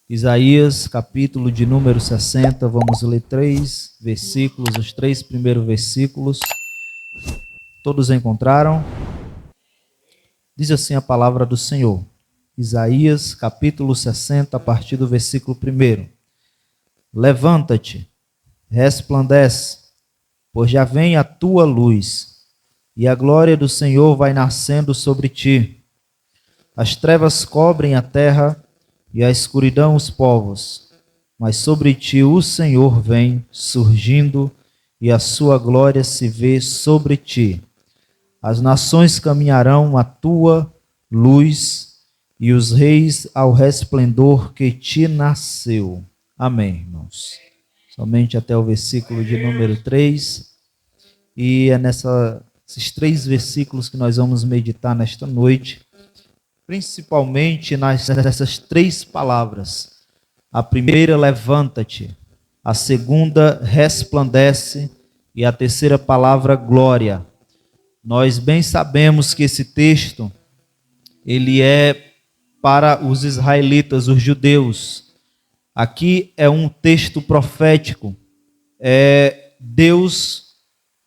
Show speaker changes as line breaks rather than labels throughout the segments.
Isaías, capítulo de número 60, vamos ler 3 versículos, os 3 primeiros versículos. Todos encontraram? Diz assim a palavra do Senhor. Isaías, capítulo 60, a partir do versículo 1. Levanta-te, resplandece, pois já vem a tua luz, e a glória do Senhor vai nascendo sobre ti. As trevas cobrem a terra, e a escuridão os povos, mas sobre ti o Senhor vem surgindo, e a sua glória se vê sobre ti. As nações caminharão à tua luz, e os reis ao resplendor que te nasceu. Amém, irmãos. Somente até o versículo de número 3. E é nesses 3 versículos que nós vamos meditar nesta noite, principalmente nessas 3 palavras. A primeira, levanta-te. A segunda, resplandece. E a terceira palavra, glória. Nós bem sabemos que esse texto, ele é para os israelitas, os judeus. Aqui é um texto profético. É Deus,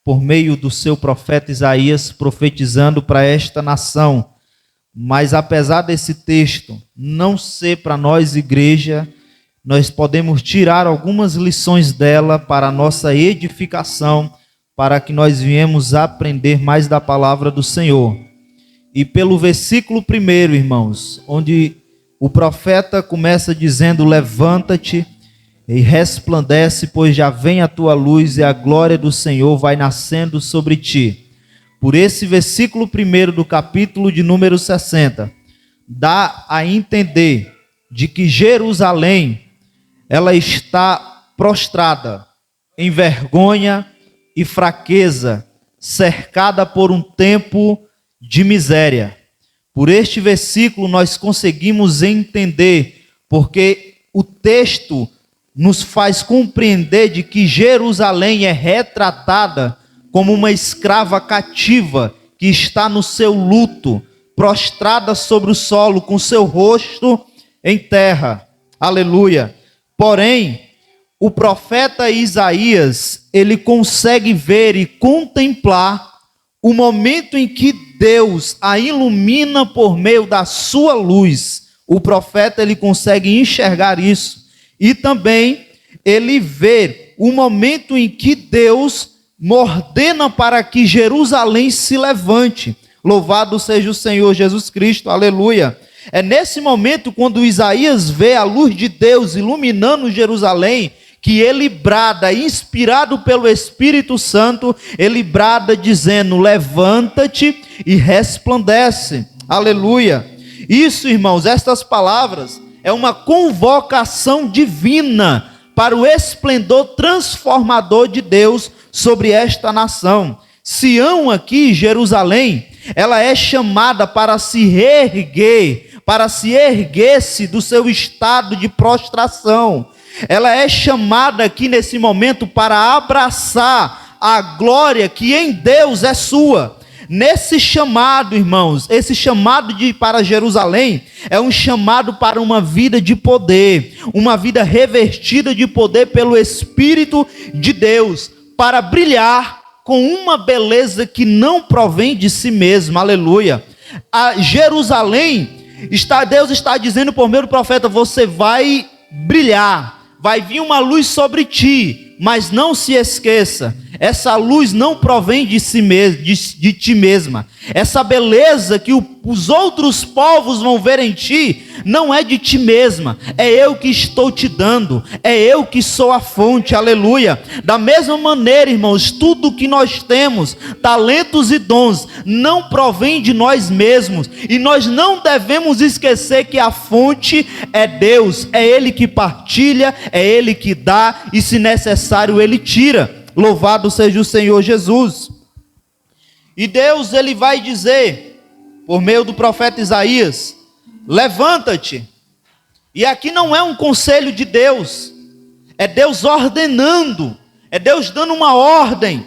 por meio do seu profeta Isaías, profetizando para esta nação. Mas apesar desse texto não ser para nós, igreja, nós podemos tirar algumas lições dela para a nossa edificação, para que nós viemos aprender mais da palavra do Senhor. E pelo versículo 1, irmãos, onde o profeta começa dizendo: levanta-te e resplandece, pois já vem a tua luz e a glória do Senhor vai nascendo sobre ti. Por esse versículo 1 do capítulo de número 60, dá a entender de que Jerusalém, ela está prostrada em vergonha e fraqueza, cercada por um tempo de miséria. Por este versículo nós conseguimos entender, porque o texto nos faz compreender de que Jerusalém é retratada como uma escrava cativa que está no seu luto, prostrada sobre o solo, com seu rosto em terra. Aleluia. Porém, o profeta Isaías, ele consegue ver e contemplar o momento em que Deus a ilumina por meio da sua luz. O profeta, ele consegue enxergar isso. E também ele vê o momento em que Deus ordena para que Jerusalém se levante. Louvado seja o Senhor Jesus Cristo, aleluia. É nesse momento, quando Isaías vê a luz de Deus iluminando Jerusalém, que ele brada, inspirado pelo Espírito Santo, ele brada dizendo: levanta-te e resplandece, aleluia. Isso, irmãos, estas palavras é uma convocação divina para o esplendor transformador de Deus sobre esta nação. Sião aqui, Jerusalém, ela é chamada para se reerguer, para se erguer-se do seu estado de prostração. Ela é chamada aqui nesse momento para abraçar a glória que em Deus é sua. Nesse chamado, irmãos, esse chamado para Jerusalém é um chamado para uma vida de poder, uma vida revestida de poder pelo Espírito de Deus, para brilhar com uma beleza que não provém de si mesma, aleluia. A Jerusalém, Deus está dizendo por meio do profeta: você vai brilhar, vai vir uma luz sobre ti, mas não se esqueça, essa luz não provém de si mesmo, de ti mesma. Essa beleza que os outros povos vão ver em ti, não é de ti mesma, é eu que estou te dando, é eu que sou a fonte, aleluia. Da mesma maneira, irmãos, tudo que nós temos, talentos e dons, não provém de nós mesmos, e nós não devemos esquecer que a fonte é Deus, é Ele que partilha, é Ele que dá, e se necessário Ele tira. Louvado seja o Senhor Jesus. E Deus, ele vai dizer, por meio do profeta Isaías: levanta-te. E aqui não é um conselho de Deus, é Deus ordenando, é Deus dando uma ordem,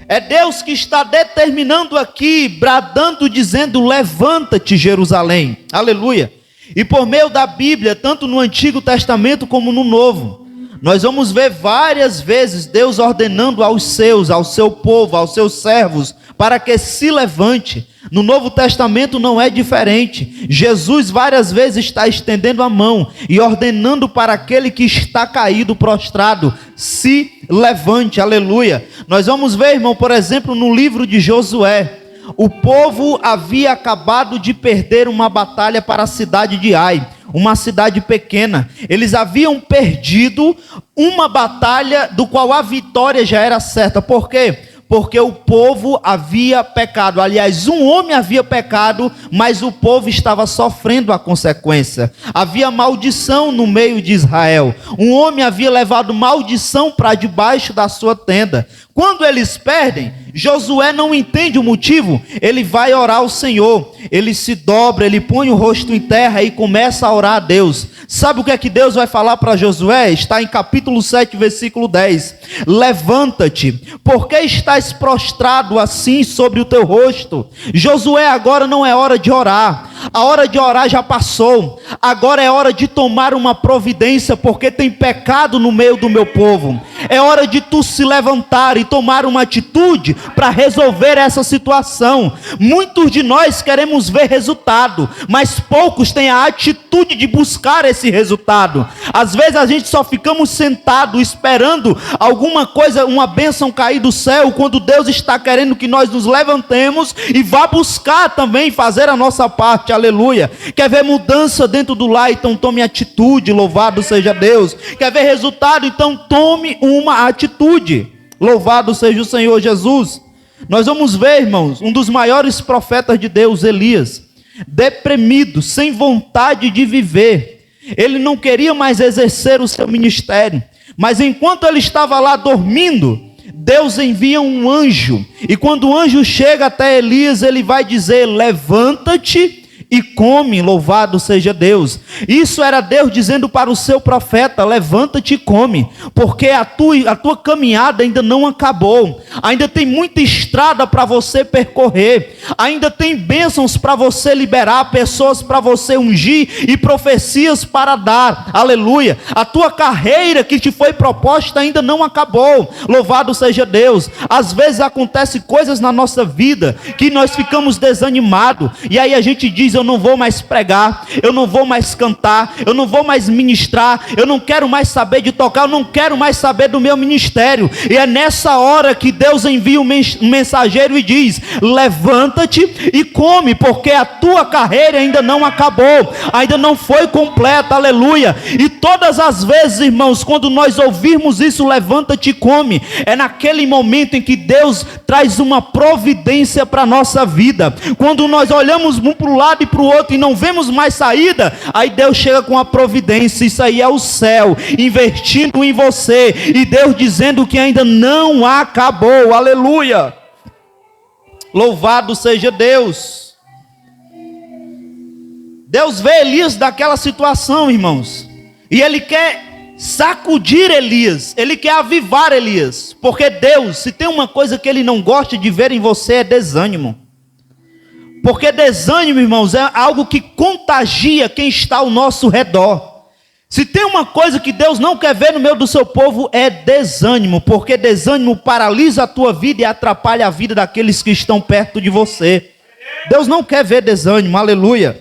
é Deus que está determinando aqui, bradando, dizendo: levanta-te, Jerusalém, aleluia. E por meio da Bíblia, tanto no Antigo Testamento como no Novo, nós vamos ver várias vezes Deus ordenando ao seu povo, aos seus servos, para que se levante. No Novo Testamento não é diferente. Jesus várias vezes está estendendo a mão e ordenando para aquele que está caído, prostrado, se levante, aleluia. Nós vamos ver, irmão, por exemplo, no livro de Josué, o povo havia acabado de perder uma batalha para a cidade de Ai, uma cidade pequena. Eles haviam perdido uma batalha do qual a vitória já era certa. Por quê? Porque o povo havia pecado. Aliás, um homem havia pecado, mas o povo estava sofrendo a consequência. Havia maldição no meio de Israel. Um homem havia levado maldição para debaixo da sua tenda. Quando eles perdem, Josué não entende o motivo. Ele vai orar ao Senhor. Ele se dobra, ele põe o rosto em terra e começa a orar a Deus. Sabe o que é que Deus vai falar para Josué? Está em capítulo 7, versículo 10. Levanta-te, porque estás prostrado assim sobre o teu rosto? Josué, agora não é hora de orar. A hora de orar já passou. Agora é hora de tomar uma providência, porque tem pecado no meio do meu povo. É hora de tu se levantar e tomar uma atitude para resolver essa situação. Muitos de nós queremos ver resultado, mas poucos têm a atitude de buscar esse resultado. Às vezes a gente só ficamos sentados esperando alguma coisa, uma bênção cair do céu, quando Deus está querendo que nós nos levantemos e vá buscar também fazer a nossa parte, aleluia. Quer ver mudança dentro do lar? Então tome atitude, louvado seja Deus. Quer ver resultado? Então tome uma atitude. Louvado seja o Senhor Jesus. Nós vamos ver, irmãos, um dos maiores profetas de Deus, Elias, deprimido, sem vontade de viver. Ele não queria mais exercer o seu ministério, mas enquanto ele estava lá dormindo, Deus envia um anjo, e quando o anjo chega até Elias, ele vai dizer: levanta-te e come, louvado seja Deus. Isso era Deus dizendo para o seu profeta: levanta-te e come, porque a tua caminhada ainda não acabou, ainda tem muita estrada para você percorrer, ainda tem bênçãos para você liberar, pessoas para você ungir e profecias para dar, aleluia. A tua carreira que te foi proposta ainda não acabou, louvado seja Deus. Às vezes acontecem coisas na nossa vida que nós ficamos desanimados, e aí a gente diz: eu não vou mais pregar, eu não vou mais cantar, eu não vou mais ministrar, eu não quero mais saber de tocar, eu não quero mais saber do meu ministério. E é nessa hora que Deus envia um mensageiro e diz: levanta-te e come, porque a tua carreira ainda não acabou, ainda não foi completa, aleluia. E todas as vezes, irmãos, quando nós ouvirmos isso, levanta-te e come, é naquele momento em que Deus traz uma providência para a nossa vida. Quando nós olhamos um para o lado e para o outro e não vemos mais saída, aí Deus chega com a providência. Isso aí é o céu investindo em você, e Deus dizendo que ainda não acabou, aleluia. Louvado seja Deus. Deus vê Elias daquela situação, irmãos, e Ele quer sacudir Elias, Ele quer avivar Elias, porque Deus, se tem uma coisa que Ele não gosta de ver em você, é desânimo. Porque desânimo, irmãos, é algo que contagia quem está ao nosso redor. Se tem uma coisa que Deus não quer ver no meio do seu povo, é desânimo. Porque desânimo paralisa a tua vida e atrapalha a vida daqueles que estão perto de você. Deus não quer ver desânimo, aleluia.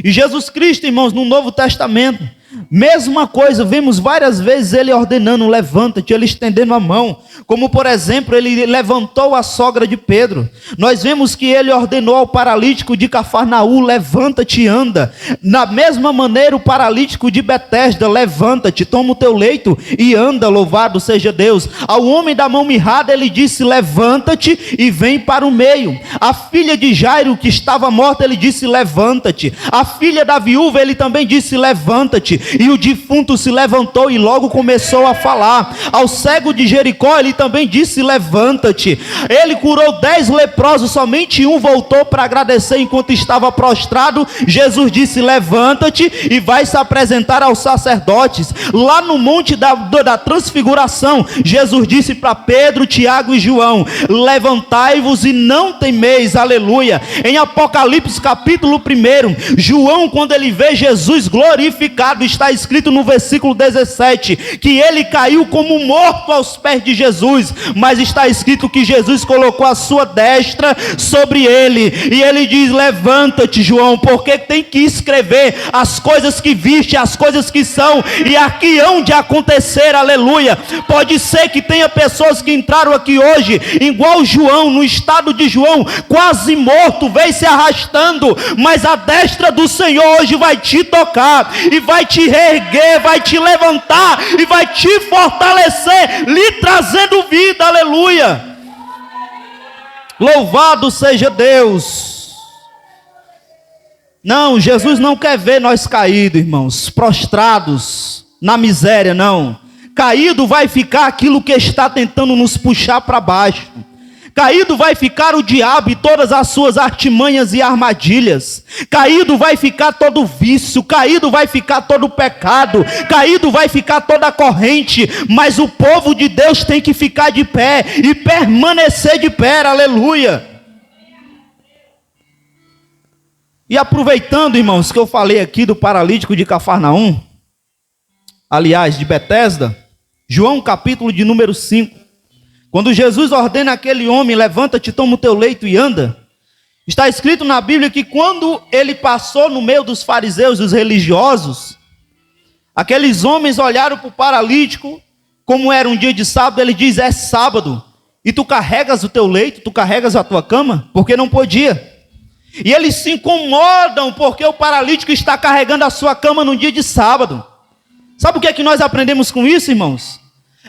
E Jesus Cristo, irmãos, no Novo Testamento, mesma coisa, vemos várias vezes Ele ordenando: levanta-te, Ele estendendo a mão. Como por exemplo, Ele levantou a sogra de Pedro. Nós vemos que Ele ordenou ao paralítico de Cafarnaú: levanta-te e anda. Da mesma maneira, o paralítico de Betesda: levanta-te, toma o teu leito e anda, louvado seja Deus. Ao homem da mão mirrada, Ele disse: levanta-te e vem para o meio. A filha de Jairo, que estava morta, Ele disse: levanta-te. A filha da viúva, Ele também disse: levanta-te. e o defunto se levantou e logo começou a falar. Ao cego de Jericó ele também disse: levanta-te. Ele curou 10 leprosos, somente um voltou para agradecer enquanto estava prostrado. Jesus disse: levanta-te e vai se apresentar aos sacerdotes. Lá no monte da transfiguração, Jesus disse para Pedro, Tiago e João: levantai-vos e não temeis. Aleluia. Em Apocalipse capítulo 1, João, quando ele vê Jesus glorificado, está escrito no versículo 17 que ele caiu como morto aos pés de Jesus, mas está escrito que Jesus colocou a sua destra sobre ele, e ele diz: levanta-te, João, porque tem que escrever as coisas que viste, as coisas que são e aqui hão de acontecer. Aleluia. Pode ser que tenha pessoas que entraram aqui hoje igual João, no estado de João, quase morto, veio se arrastando, mas a destra do Senhor hoje vai te tocar e vai te reerguer, vai te levantar e vai te fortalecer, lhe trazendo vida. Aleluia. Louvado seja Deus. Não, Jesus não quer ver nós caídos, irmãos, prostrados na miséria, não. Caído vai ficar aquilo que está tentando nos puxar para baixo. Caído vai ficar o diabo e todas as suas artimanhas e armadilhas. Caído vai ficar todo vício. Caído vai ficar todo pecado. Caído vai ficar toda a corrente. Mas o povo de Deus tem que ficar de pé e permanecer de pé. Aleluia. E aproveitando, irmãos, que eu falei aqui do paralítico de Cafarnaum, aliás, de Betesda, João capítulo de número 5, quando Jesus ordena aquele homem: levanta-te, toma o teu leito e anda, está escrito na Bíblia que quando ele passou no meio dos fariseus e dos religiosos, aqueles homens olharam para o paralítico, como era um dia de sábado. Ele diz: é sábado, e tu carregas o teu leito, tu carregas a tua cama? Porque não podia. E eles se incomodam porque o paralítico está carregando a sua cama num dia de sábado. Sabe o que é que nós aprendemos com isso, irmãos?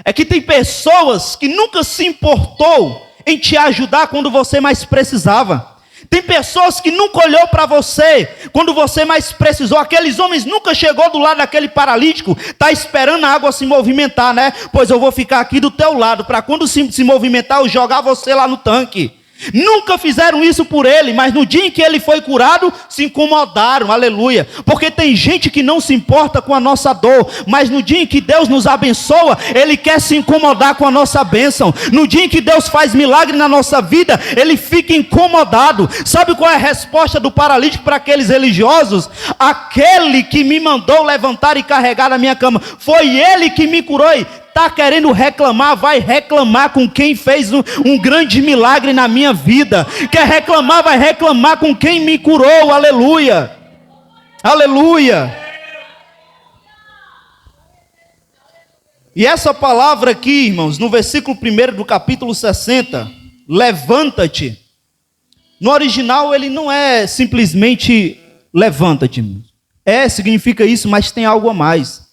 É que tem pessoas que nunca se importou em te ajudar quando você mais precisava. Tem pessoas que nunca olhou para você quando você mais precisou. Aqueles homens nunca chegou do lado daquele paralítico, está esperando a água se movimentar, né? Pois eu vou ficar aqui do teu lado, para quando se movimentar eu jogar você lá no tanque. Nunca fizeram isso por ele, mas no dia em que ele foi curado, se incomodaram. Aleluia. Porque tem gente que não se importa com a nossa dor, mas no dia em que Deus nos abençoa, ele quer se incomodar com a nossa bênção. No dia em que Deus faz milagre na nossa vida, ele fica incomodado. Sabe qual é a resposta do paralítico para aqueles religiosos? Aquele que me mandou levantar e carregar a minha cama, foi ele que me curou. Está querendo reclamar? Vai reclamar com quem fez um grande milagre na minha vida. Quer reclamar? Vai reclamar com quem me curou. Aleluia. Aleluia. E essa palavra aqui, irmãos, no versículo 1 do capítulo 60, levanta-te. No original ele não é simplesmente levanta-te. Significa isso, mas tem algo a mais.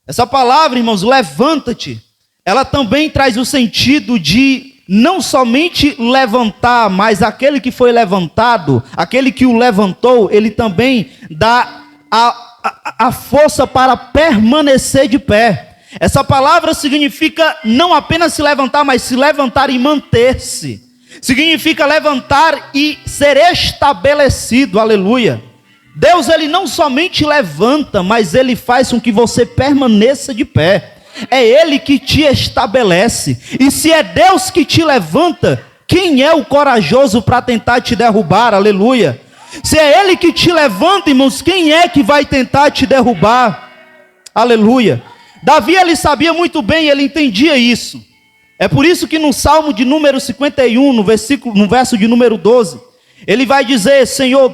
Essa palavra, irmãos, levanta-te, ela também traz o sentido de não somente levantar, mas aquele que foi levantado, aquele que o levantou, ele também dá a força para permanecer de pé. Essa palavra significa não apenas se levantar, mas se levantar e manter-se. Significa levantar e ser estabelecido. Aleluia. Deus, ele não somente levanta, mas ele faz com que você permaneça de pé. É ele que te estabelece. E se é Deus que te levanta, quem é o corajoso para tentar te derrubar? Aleluia. Se é ele que te levanta, irmãos, quem é que vai tentar te derrubar? Aleluia. Davi, ele sabia muito bem, ele entendia isso. É por isso que no Salmo de número 51, no verso de número 12, ele vai dizer: Senhor,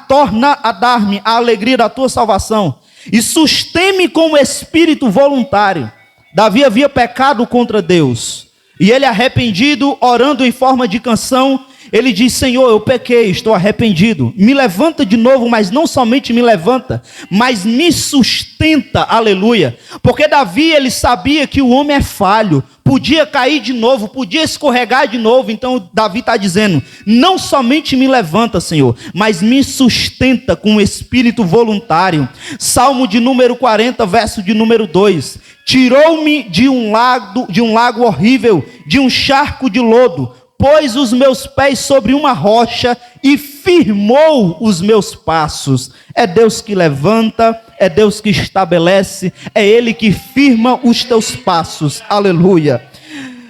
torna a dar-me a alegria da tua salvação e sustém-me com o espírito voluntário. Davi havia pecado contra Deus, e ele, arrependido, orando em forma de canção, ele diz: Senhor, eu pequei, estou arrependido, me levanta de novo, mas não somente me levanta, mas me sustenta. Aleluia. Porque Davi, ele sabia que o homem é falho. podia cair de novo, podia escorregar de novo. Então Davi está dizendo: não somente me levanta, Senhor, mas me sustenta com um espírito voluntário. Salmo de número 40, verso de número 2. Tirou-me de um lago horrível, de um charco de lodo, pôs os meus pés sobre uma rocha e firmou os meus passos. É Deus que levanta, é Deus que estabelece, é Ele que firma os teus passos. Aleluia.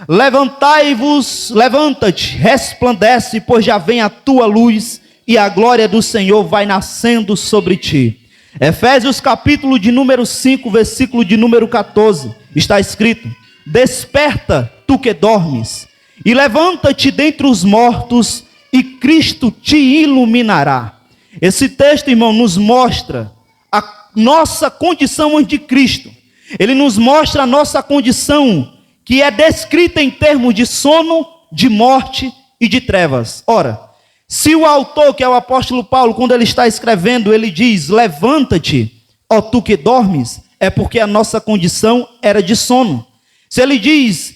Levantai-vos, levanta-te, resplandece, pois já vem a tua luz e a glória do Senhor vai nascendo sobre ti. Efésios capítulo de número 5, versículo de número 14, está escrito: desperta, tu que dormes, e levanta-te dentre os mortos, e Cristo te iluminará. Esse texto, irmão, nos mostra a nossa condição antes de Cristo. Ele nos mostra a nossa condição, que é descrita em termos de sono, de morte e de trevas. Ora, se o autor, que é o apóstolo Paulo, quando ele está escrevendo, ele diz: levanta-te, ó tu que dormes, é porque a nossa condição era de sono. Se ele diz,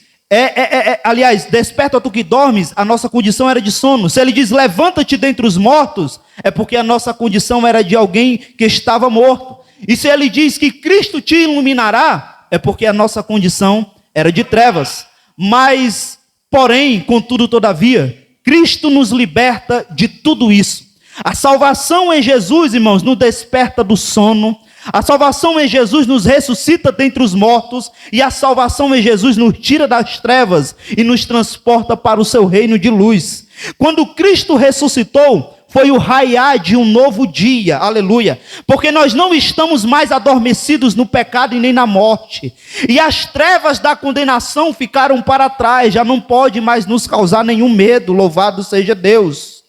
aliás, desperta, ó tu que dormes, a nossa condição era de sono. Se ele diz, levanta-te dentre os mortos, é porque a nossa condição era de alguém que estava morto. E se ele diz que Cristo te iluminará, é porque a nossa condição era de trevas. Mas, porém, contudo, todavia, Cristo nos liberta de tudo isso. A salvação em Jesus, irmãos, nos desperta do sono. A salvação em Jesus nos ressuscita dentre os mortos. E a salvação em Jesus nos tira das trevas e nos transporta para o seu reino de luz. Quando Cristo ressuscitou, foi o raiar de um novo dia, aleluia, porque nós não estamos mais adormecidos no pecado e nem na morte, e as trevas da condenação ficaram para trás, já não pode mais nos causar nenhum medo, louvado seja Deus.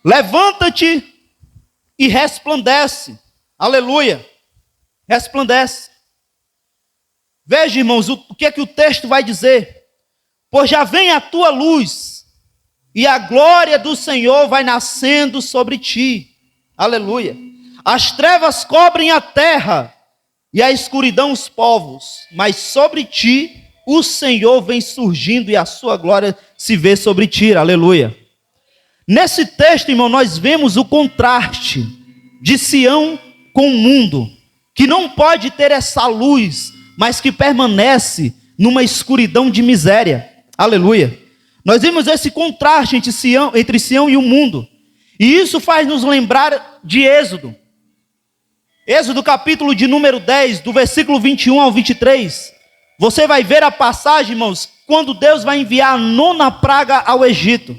Levanta-te e resplandece, aleluia, resplandece. Veja, irmãos, o que é que o texto vai dizer: pois já vem a tua luz, e a glória do Senhor vai nascendo sobre ti. Aleluia. As trevas cobrem a terra e a escuridão os povos, mas sobre ti o Senhor vem surgindo e a sua glória se vê sobre ti. Aleluia. Nesse texto, irmão, nós vemos o contraste de Sião com o mundo, que não pode ter essa luz, mas que permanece numa escuridão de miséria. Aleluia. Nós vimos esse contraste entre Sião e o mundo. E isso faz nos lembrar de Êxodo. Êxodo capítulo de número 10, do versículo 21 ao 23. Você vai ver a passagem, irmãos, quando Deus vai enviar a 9ª praga ao Egito.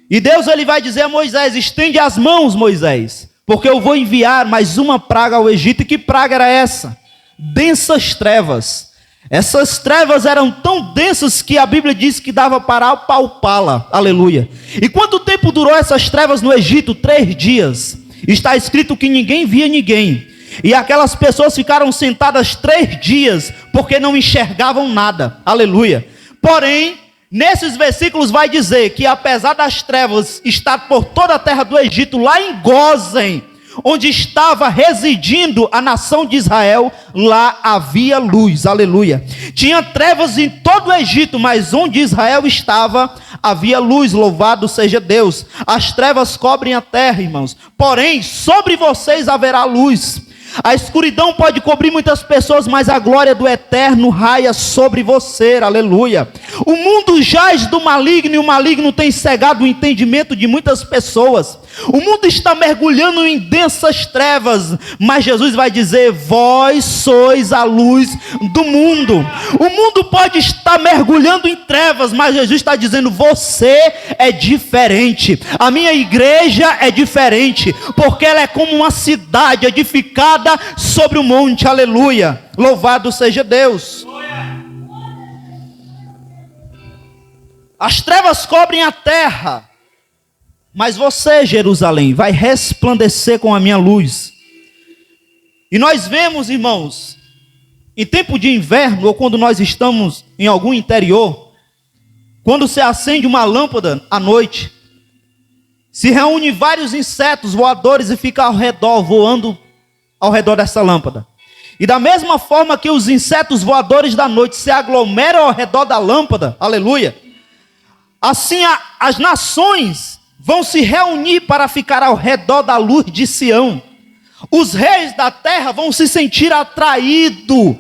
E Deus ele vai dizer a Moisés: estende as mãos, Moisés, porque eu vou enviar mais uma praga ao Egito. E que praga era essa? Densas trevas. Essas trevas eram tão densas que a Bíblia diz que dava para apalpá-la. Aleluia. E quanto tempo durou essas trevas no Egito? 3 dias. Está escrito que ninguém via ninguém. E aquelas pessoas ficaram sentadas 3 dias, porque não enxergavam nada. Aleluia. Porém, nesses versículos vai dizer que apesar das trevas estar por toda a terra do Egito, lá em Gósen, onde estava residindo a nação de Israel, lá havia luz, aleluia. Tinha trevas em todo o Egito, mas onde Israel estava, havia luz, louvado seja Deus. As trevas cobrem a terra, irmãos, porém sobre vocês haverá luz. A escuridão pode cobrir muitas pessoas, mas a glória do eterno raia sobre você, aleluia. O mundo jaz do maligno e o maligno tem cegado o entendimento de muitas pessoas. O mundo está mergulhando em densas trevas, mas Jesus vai dizer: vós sois a luz do mundo. O mundo pode estar mergulhando em trevas, mas Jesus está dizendo: você é diferente. A minha igreja é diferente, porque ela é como uma cidade edificada sobre o monte, aleluia. Louvado seja Deus. As trevas cobrem a terra, mas você, Jerusalém, vai resplandecer com a minha luz. E nós vemos, irmãos, em tempo de inverno, ou quando nós estamos em algum interior, quando se acende uma lâmpada à noite, se reúne vários insetos voadores e fica ao redor, voando ao redor dessa lâmpada. E da mesma forma que os insetos voadores da noite se aglomeram ao redor da lâmpada, aleluia, assim as nações vão se reunir para ficar ao redor da luz de Sião. Os reis da terra vão se sentir atraídos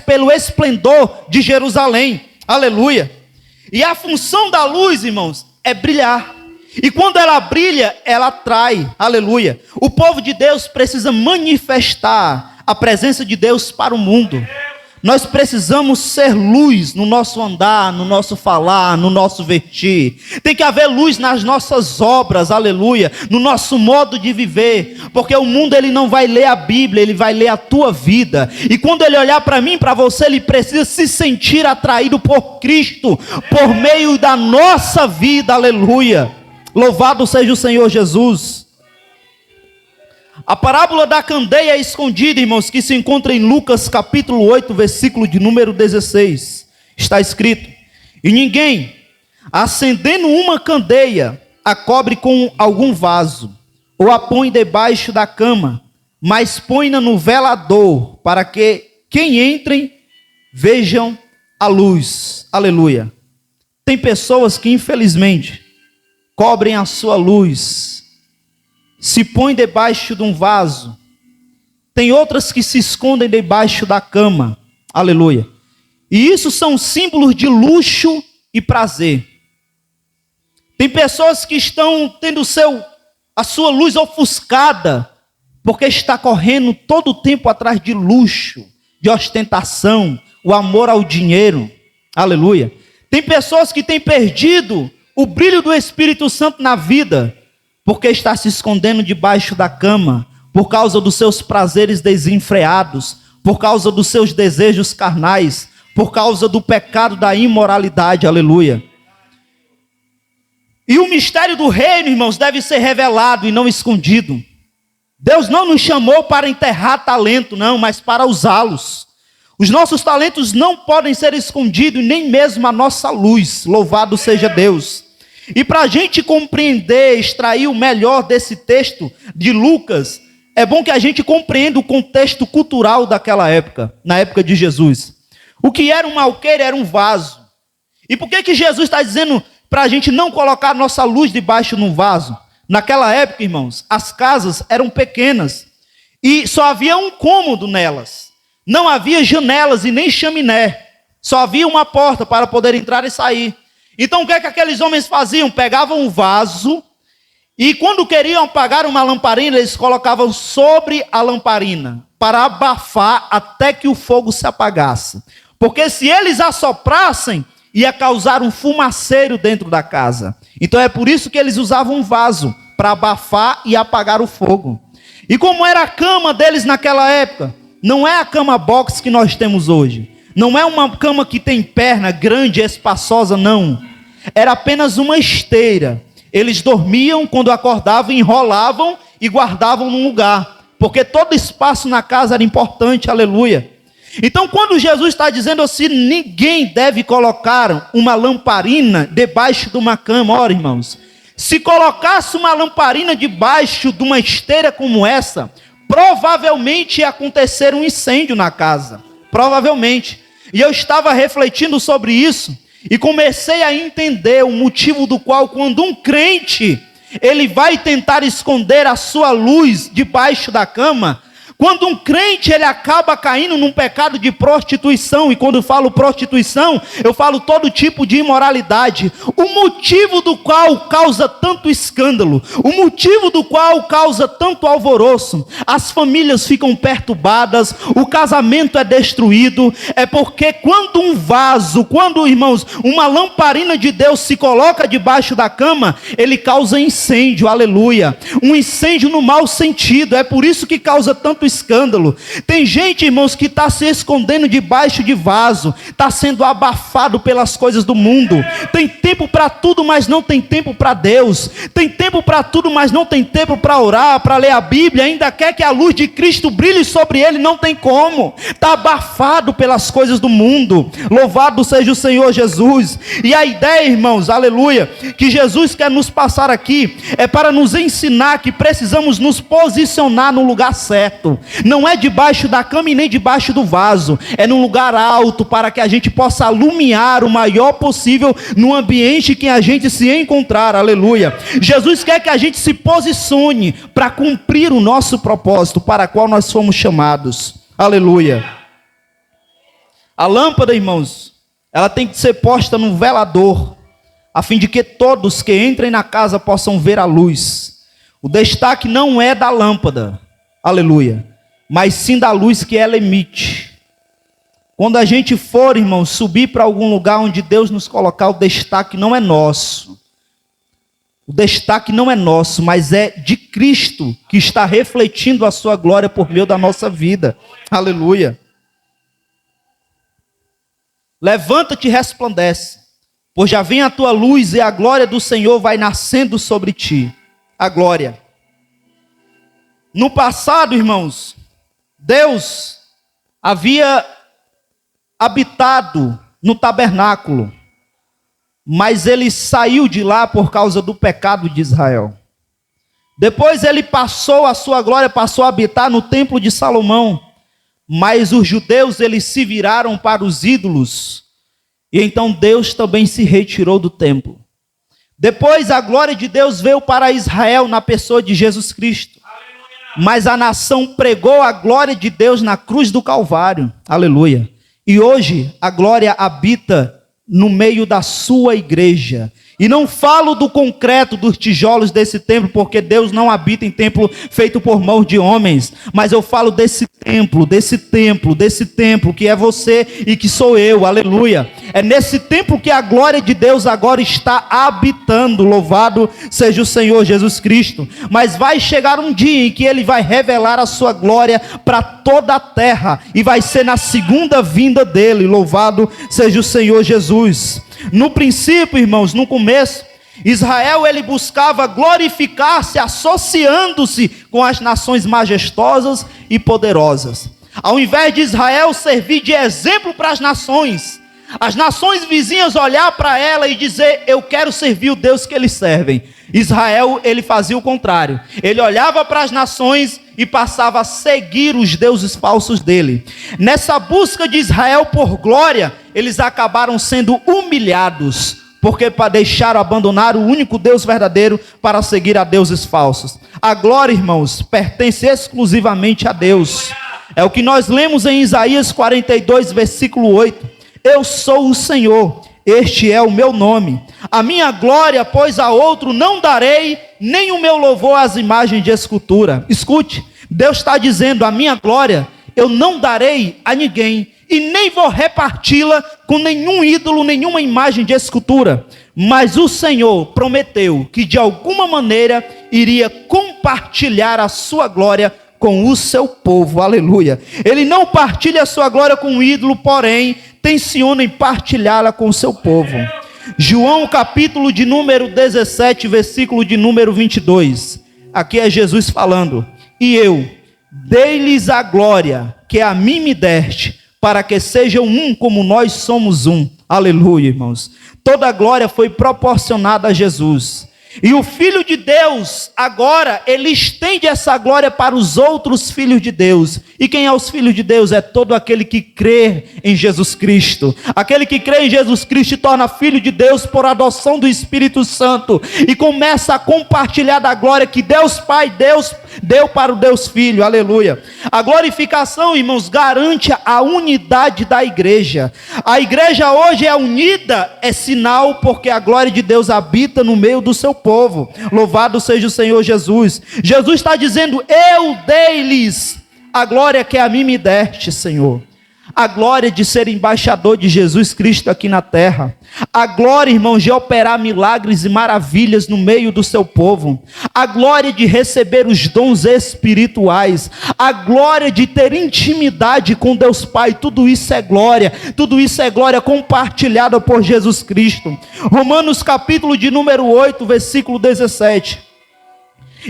pelo esplendor de Jerusalém, aleluia. E a função da luz, irmãos, é brilhar. E quando ela brilha, ela atrai, aleluia. O povo de Deus precisa manifestar a presença de Deus para o mundo. Nós precisamos ser luz no nosso andar, no nosso falar, no nosso vestir. Tem que haver luz nas nossas obras, aleluia, no nosso modo de viver. Porque o mundo ele não vai ler a Bíblia, ele vai ler a tua vida. E quando ele olhar para mim, para você, ele precisa se sentir atraído por Cristo, por meio da nossa vida, aleluia. Louvado seja o Senhor Jesus. A parábola da candeia escondida, irmãos, que se encontra em Lucas capítulo 8, versículo de número 16. Está escrito: e ninguém, acendendo uma candeia, a cobre com algum vaso, ou a põe debaixo da cama, mas põe-na no velador, para que quem entrem vejam a luz. Aleluia. Tem pessoas que infelizmente cobrem a sua luz, se põem debaixo de um vaso. Tem outras que se escondem debaixo da cama. Aleluia. E isso são símbolos de luxo e prazer. Tem pessoas que estão tendo a sua luz ofuscada, porque está correndo todo o tempo atrás de luxo, de ostentação, o amor ao dinheiro. Aleluia. Tem pessoas que têm perdido o brilho do Espírito Santo na vida, porque está se escondendo debaixo da cama, por causa dos seus prazeres desenfreados, por causa dos seus desejos carnais, por causa do pecado da imoralidade, aleluia. E o mistério do reino, irmãos, deve ser revelado e não escondido. Deus não nos chamou para enterrar talento, não, mas para usá-los. Os nossos talentos não podem ser escondidos, nem mesmo a nossa luz, louvado seja Deus. E para a gente compreender, extrair o melhor desse texto de Lucas, é bom que a gente compreenda o contexto cultural daquela época, na época de Jesus. O que era um alqueire era um vaso. E por que Jesus está dizendo para a gente não colocar nossa luz debaixo de um vaso? Naquela época, irmãos, as casas eram pequenas e só havia um cômodo nelas. Não havia janelas e nem chaminé. Só havia uma porta para poder entrar e sair. Então o que aqueles homens faziam? Pegavam um vaso e quando queriam apagar uma lamparina, eles colocavam sobre a lamparina para abafar até que o fogo se apagasse. Porque se eles assoprassem, ia causar um fumaceiro dentro da casa. Então é por isso que eles usavam um vaso, para abafar e apagar o fogo. E como era a cama deles naquela época? Não é a cama box que nós temos hoje. Não é uma cama que tem perna grande, espaçosa, não. Era apenas uma esteira. Eles dormiam, quando acordavam, enrolavam e guardavam num lugar. Porque todo espaço na casa era importante, aleluia. Então quando Jesus está dizendo assim, ninguém deve colocar uma lamparina debaixo de uma cama. Ora, irmãos, se colocasse uma lamparina debaixo de uma esteira como essa, provavelmente ia acontecer um incêndio na casa. Provavelmente. E eu estava refletindo sobre isso e comecei a entender o motivo do qual, quando um crente ele vai tentar esconder a sua luz debaixo da cama, quando um crente ele acaba caindo num pecado de prostituição, e quando eu falo prostituição, eu falo todo tipo de imoralidade, o motivo do qual causa tanto escândalo, o motivo do qual causa tanto alvoroço, as famílias ficam perturbadas, o casamento é destruído, é porque quando um vaso, quando, irmãos, uma lamparina de Deus se coloca debaixo da cama, ele causa incêndio, aleluia, um incêndio no mau sentido, é por isso que causa tanto escândalo. Tem gente, irmãos, que está se escondendo debaixo de vaso, está sendo abafado pelas coisas do mundo. Tem tempo para tudo, mas não tem tempo para Deus. Tem tempo para tudo, mas não tem tempo para orar, para ler a Bíblia. Ainda quer que a luz de Cristo brilhe sobre ele, não tem como. Está abafado pelas coisas do mundo. Louvado seja o Senhor Jesus. E a ideia, irmãos, aleluia, que Jesus quer nos passar aqui é para nos ensinar que precisamos nos posicionar no lugar certo. teto, não é debaixo da cama e nem debaixo do vaso, é num lugar alto para que a gente possa alumiar o maior possível no ambiente que a gente se encontrar, aleluia. Jesus quer que a gente se posicione para cumprir o nosso propósito para o qual nós fomos chamados, aleluia. A lâmpada, irmãos, ela tem que ser posta no velador, a fim de que todos que entrem na casa possam ver a luz. O destaque não é da lâmpada, aleluia, mas sim da luz que ela emite. Quando a gente for, irmãos, subir para algum lugar onde Deus nos colocar, o destaque não é nosso. O destaque não é nosso, mas é de Cristo, que está refletindo a sua glória por meio da nossa vida, aleluia. Levanta-te e resplandece, pois já vem a tua luz e a glória do Senhor vai nascendo sobre ti. A glória. No passado, irmãos, Deus havia habitado no tabernáculo, mas ele saiu de lá por causa do pecado de Israel. Depois ele passou a sua glória, passou a habitar no templo de Salomão. Mas os judeus, eles se viraram para os ídolos, e então Deus também se retirou do templo. Depois a glória de Deus veio para Israel na pessoa de Jesus Cristo. Mas a nação pregou a glória de Deus na cruz do Calvário, aleluia. E hoje a glória habita no meio da sua igreja. E não falo do concreto, dos tijolos desse templo, porque Deus não habita em templo feito por mãos de homens. Mas eu falo desse templo que é você e que sou eu, aleluia. É nesse templo que a glória de Deus agora está habitando, louvado seja o Senhor Jesus Cristo. Mas vai chegar um dia em que Ele vai revelar a sua glória para toda a terra. E vai ser na segunda vinda dEle, louvado seja o Senhor Jesus. No princípio, irmãos, no começo, Israel ele buscava glorificar-se associando-se com as nações majestosas e poderosas. Ao invés de Israel servir de exemplo para as nações vizinhas olhar para ela e dizer, eu quero servir o Deus que eles servem. Israel, ele fazia o contrário. Ele olhava para as nações e passava a seguir os deuses falsos dele. Nessa busca de Israel por glória, eles acabaram sendo humilhados, porque deixaram abandonar o único Deus verdadeiro para seguir a deuses falsos. A glória, irmãos, pertence exclusivamente a Deus. É o que nós lemos em Isaías 42, versículo 8. Eu sou o Senhor, este é o meu nome. A minha glória, pois a outro não darei, nem o meu louvor às imagens de escultura. Escute, Deus está dizendo, a minha glória eu não darei a ninguém, e nem vou reparti-la com nenhum ídolo, nenhuma imagem de escultura. Mas o Senhor prometeu que de alguma maneira iria compartilhar a sua glória com o seu povo, aleluia. Ele não partilha a sua glória com um ídolo, porém tenciona em partilhá-la com o seu povo. João capítulo de número 17, versículo de número 22. Aqui é Jesus falando. E eu dei-lhes a glória que a mim me deste, para que sejam um como nós somos um. Aleluia, irmãos. Toda a glória foi proporcionada a Jesus. E o Filho de Deus, agora, ele estende essa glória para os outros filhos de Deus. E quem é os filhos de Deus? É todo aquele que crê em Jesus Cristo. Aquele que crê em Jesus Cristo se torna filho de Deus por adoção do Espírito Santo. E começa a compartilhar da glória que Deus Pai deu para o Deus Filho. Aleluia. A glorificação, irmãos, garante a unidade da igreja. A igreja hoje é unida, é sinal porque a glória de Deus habita no meio do seu povo. Louvado seja o Senhor Jesus. Jesus está dizendo, eu dei-lhes a glória que a mim me deste, Senhor. A glória de ser embaixador de Jesus Cristo aqui na terra. A glória, irmãos, de operar milagres e maravilhas no meio do seu povo. A glória de receber os dons espirituais. A glória de ter intimidade com Deus Pai. Tudo isso é glória. Tudo isso é glória compartilhada por Jesus Cristo. Romanos capítulo de número 8, versículo 17.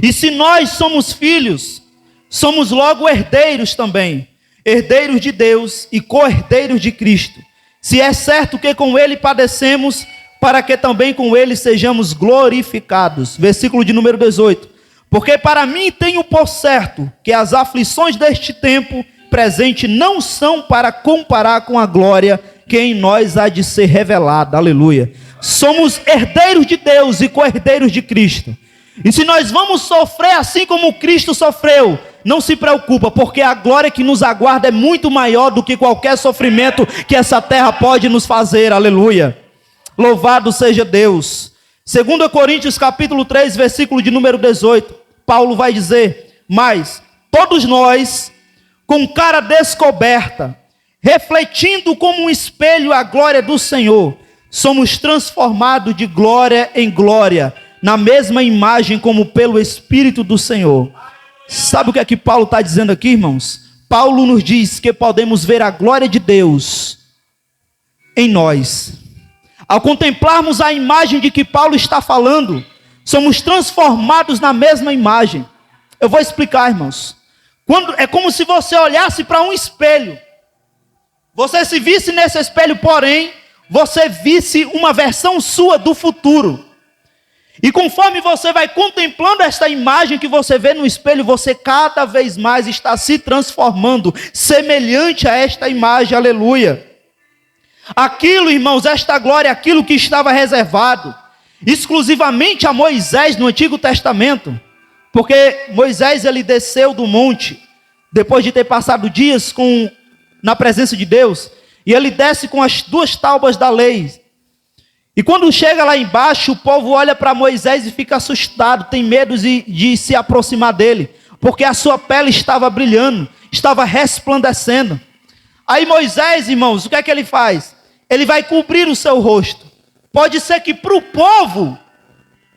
E se nós somos filhos, somos logo herdeiros também. Herdeiros de Deus e co-herdeiros de Cristo. Se é certo que com Ele padecemos, para que também com Ele sejamos glorificados. Versículo de número 18. Porque para mim tenho por certo que as aflições deste tempo presente não são para comparar com a glória que em nós há de ser revelada. Aleluia. Somos herdeiros de Deus e co-herdeiros de Cristo. E se nós vamos sofrer assim como Cristo sofreu, não se preocupa, porque a glória que nos aguarda é muito maior do que qualquer sofrimento que essa terra pode nos fazer. Aleluia. Louvado seja Deus. 2 Coríntios capítulo 3, versículo de número 18, Paulo vai dizer: mas todos nós, com cara descoberta, refletindo como um espelho a glória do Senhor, somos transformados de glória em glória, na mesma imagem como pelo Espírito do Senhor. Sabe o que é que Paulo está dizendo aqui, irmãos? Paulo nos diz que podemos ver a glória de Deus em nós. Ao contemplarmos a imagem de que Paulo está falando, somos transformados na mesma imagem. Eu vou explicar, irmãos. É como se você olhasse para um espelho. Você se visse nesse espelho, porém, você visse uma versão sua do futuro. E conforme você vai contemplando esta imagem que você vê no espelho, você cada vez mais está se transformando, semelhante a esta imagem, aleluia. Aquilo, irmãos, esta glória, aquilo que estava reservado exclusivamente a Moisés no Antigo Testamento, porque Moisés ele desceu do monte, depois de ter passado dias na presença de Deus, e ele desce com as 2 tábuas da lei. E quando chega lá embaixo, o povo olha para Moisés e fica assustado, tem medo de se aproximar dele, porque a sua pele estava brilhando, estava resplandecendo. Aí Moisés, irmãos, o que é que ele faz? Ele vai cobrir o seu rosto. Pode ser que para o povo,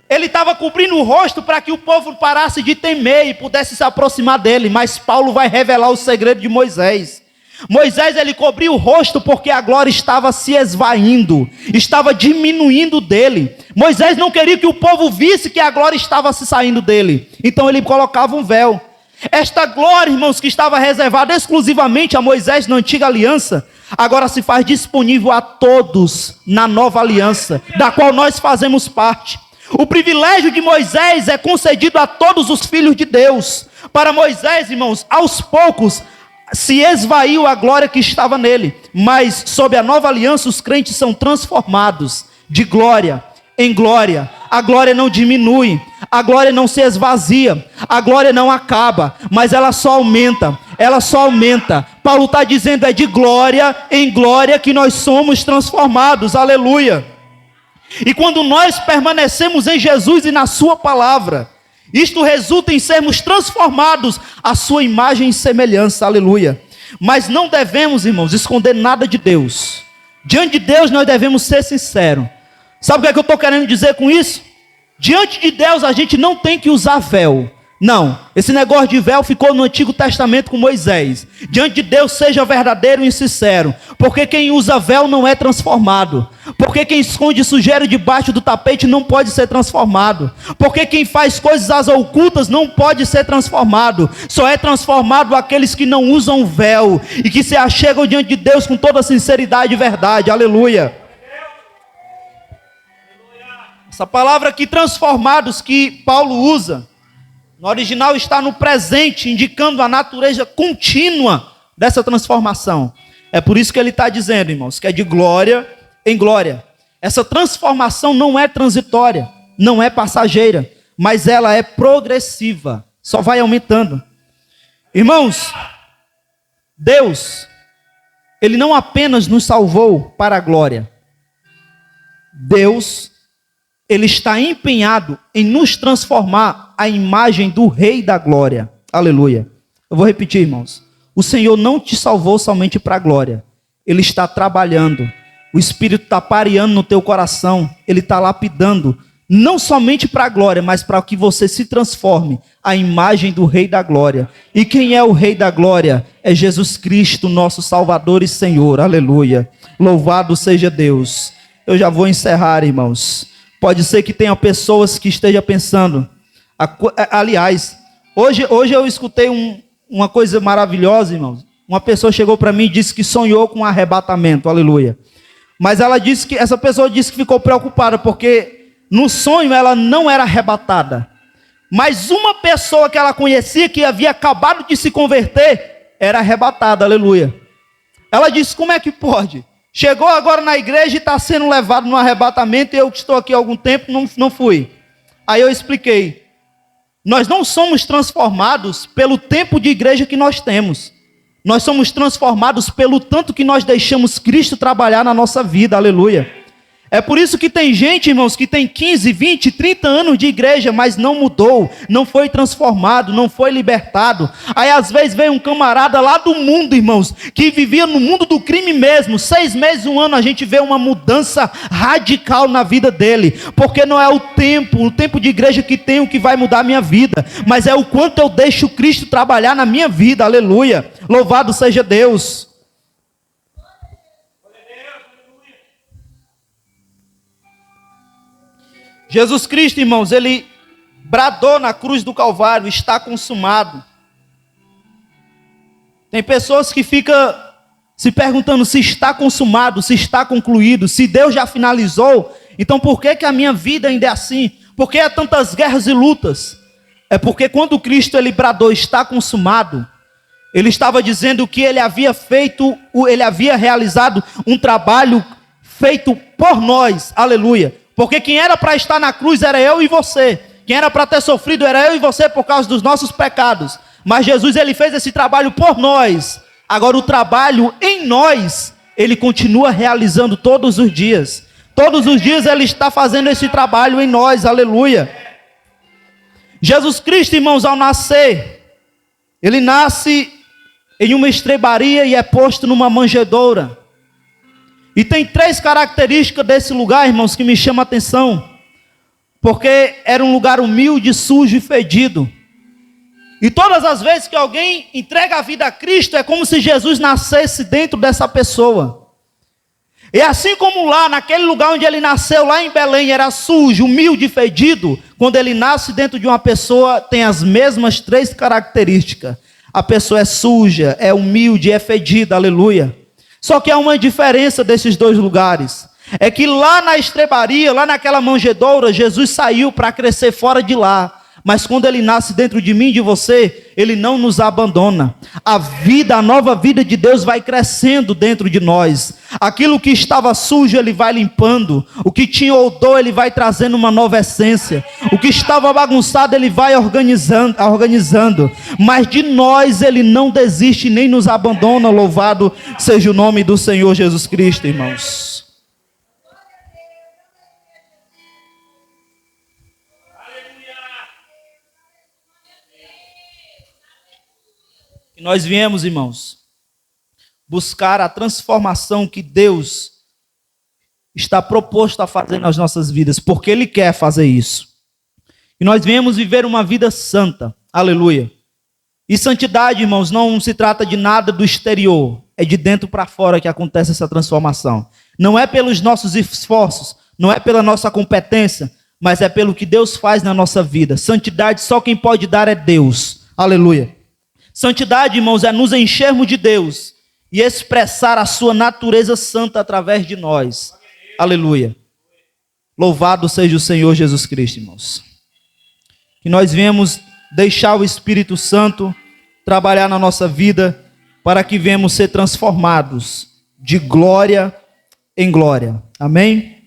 ele estava cobrindo o rosto para que o povo parasse de temer e pudesse se aproximar dele, mas Paulo vai revelar o segredo de Moisés. Moisés, ele cobriu o rosto porque a glória estava se esvaindo, estava diminuindo dele. Moisés não queria que o povo visse que a glória estava se saindo dele, então ele colocava um véu. Esta glória, irmãos, que estava reservada exclusivamente a Moisés na antiga aliança, agora se faz disponível a todos na nova aliança, da qual nós fazemos parte. O privilégio de Moisés é concedido a todos os filhos de Deus. Para Moisés, irmãos, aos poucos se esvaiu a glória que estava nele, mas sob a nova aliança os crentes são transformados de glória em glória. A glória não diminui, a glória não se esvazia, a glória não acaba, mas ela só aumenta, Paulo está dizendo, é de glória em glória que nós somos transformados, aleluia. E quando nós permanecemos em Jesus e na sua palavra, isto resulta em sermos transformados à sua imagem e semelhança, aleluia. Mas não devemos, irmãos, esconder nada de Deus. Diante de Deus nós devemos ser sinceros. Sabe o que é que eu estou querendo dizer com isso? Diante de Deus a gente não tem que usar véu. Não, esse negócio de véu ficou no Antigo Testamento com Moisés. Diante de Deus seja verdadeiro e sincero, porque quem usa véu não é transformado, porque quem esconde sujeira debaixo do tapete não pode ser transformado, porque quem faz coisas às ocultas não pode ser transformado. Só é transformado aqueles que não usam véu e que se achegam diante de Deus com toda sinceridade e verdade, aleluia. Essa palavra aqui, transformados, que Paulo usa, no original está no presente, indicando a natureza contínua dessa transformação. É por isso que ele está dizendo, irmãos, que é de glória em glória. Essa transformação não é transitória, não é passageira, mas ela é progressiva, só vai aumentando. Irmãos, Deus, Ele não apenas nos salvou para a glória. Deus, Ele está empenhado em nos transformar à imagem do Rei da Glória. Aleluia. Eu vou repetir, irmãos. O Senhor não te salvou somente para a glória. Ele está trabalhando. O Espírito está pareando no teu coração. Ele está lapidando. Não somente para a glória, mas para que você se transforme à imagem do Rei da Glória. E quem é o Rei da Glória? É Jesus Cristo, nosso Salvador e Senhor. Aleluia. Louvado seja Deus. Eu já vou encerrar, irmãos. Pode ser que tenha pessoas que estejam pensando. Aliás, hoje eu escutei uma coisa maravilhosa, irmãos. Uma pessoa chegou para mim e disse que sonhou com um arrebatamento, aleluia. Mas essa pessoa disse que ficou preocupada, porque no sonho ela não era arrebatada. Mas uma pessoa que ela conhecia, que havia acabado de se converter, era arrebatada, aleluia. Ela disse, como é que pode? Chegou agora na igreja e está sendo levado no arrebatamento, e eu que estou aqui há algum tempo, não fui. Aí eu expliquei, nós não somos transformados pelo tempo de igreja que nós temos. Nós somos transformados pelo tanto que nós deixamos Cristo trabalhar na nossa vida, aleluia. É por isso que tem gente, irmãos, que tem 15, 20, 30 anos de igreja, mas não mudou, não foi transformado, não foi libertado. Aí às vezes vem um camarada lá do mundo, irmãos, que vivia no mundo do crime mesmo, 6 meses, 1 ano, a gente vê uma mudança radical na vida dele, porque não é o tempo de igreja que tenho que vai mudar a minha vida, mas é o quanto eu deixo Cristo trabalhar na minha vida, aleluia, louvado seja Deus. Jesus Cristo, irmãos, ele bradou na cruz do Calvário, está consumado. Tem pessoas que ficam se perguntando se está consumado, se está concluído, se Deus já finalizou, então por que a minha vida ainda é assim? Por que há tantas guerras e lutas? É porque quando Cristo ele bradou, está consumado, ele estava dizendo que ele havia feito, ele havia realizado um trabalho feito por nós, aleluia. Porque quem era para estar na cruz era eu e você. Quem era para ter sofrido era eu e você por causa dos nossos pecados. Mas Jesus ele fez esse trabalho por nós. Agora o trabalho em nós, ele continua realizando todos os dias. Todos os dias ele está fazendo esse trabalho em nós, aleluia. Jesus Cristo, irmãos, ao nascer, ele nasce em uma estrebaria e é posto numa manjedoura. E tem 3 características desse lugar, irmãos, que me chamam a atenção. Porque era um lugar humilde, sujo e fedido. E todas as vezes que alguém entrega a vida a Cristo, é como se Jesus nascesse dentro dessa pessoa. E assim como lá, naquele lugar onde ele nasceu, lá em Belém, era sujo, humilde e fedido, quando ele nasce dentro de uma pessoa, tem as mesmas 3 características. A pessoa é suja, é humilde, é fedida, aleluia. Só que há uma diferença desses 2 lugares. É que lá na estrebaria, lá naquela manjedoura, Jesus saiu para crescer fora de lá. Mas quando ele nasce dentro de mim e de você, ele não nos abandona. A vida, a nova vida de Deus vai crescendo dentro de nós. Aquilo que estava sujo, ele vai limpando. O que tinha odor, ele vai trazendo uma nova essência. O que estava bagunçado, ele vai organizando. Mas de nós, ele não desiste nem nos abandona. Louvado seja o nome do Senhor Jesus Cristo, irmãos. Nós viemos, irmãos, buscar a transformação que Deus está proposto a fazer nas nossas vidas, porque Ele quer fazer isso. E nós viemos viver uma vida santa, aleluia. E santidade, irmãos, não se trata de nada do exterior, é de dentro para fora que acontece essa transformação. Não é pelos nossos esforços, não é pela nossa competência, mas é pelo que Deus faz na nossa vida. Santidade só quem pode dar é Deus, aleluia. Santidade, irmãos, é nos enchermos de Deus e expressar a sua natureza santa através de nós. Aleluia. Louvado seja o Senhor Jesus Cristo, irmãos. Que nós venhamos deixar o Espírito Santo trabalhar na nossa vida para que venhamos ser transformados de glória em glória. Amém?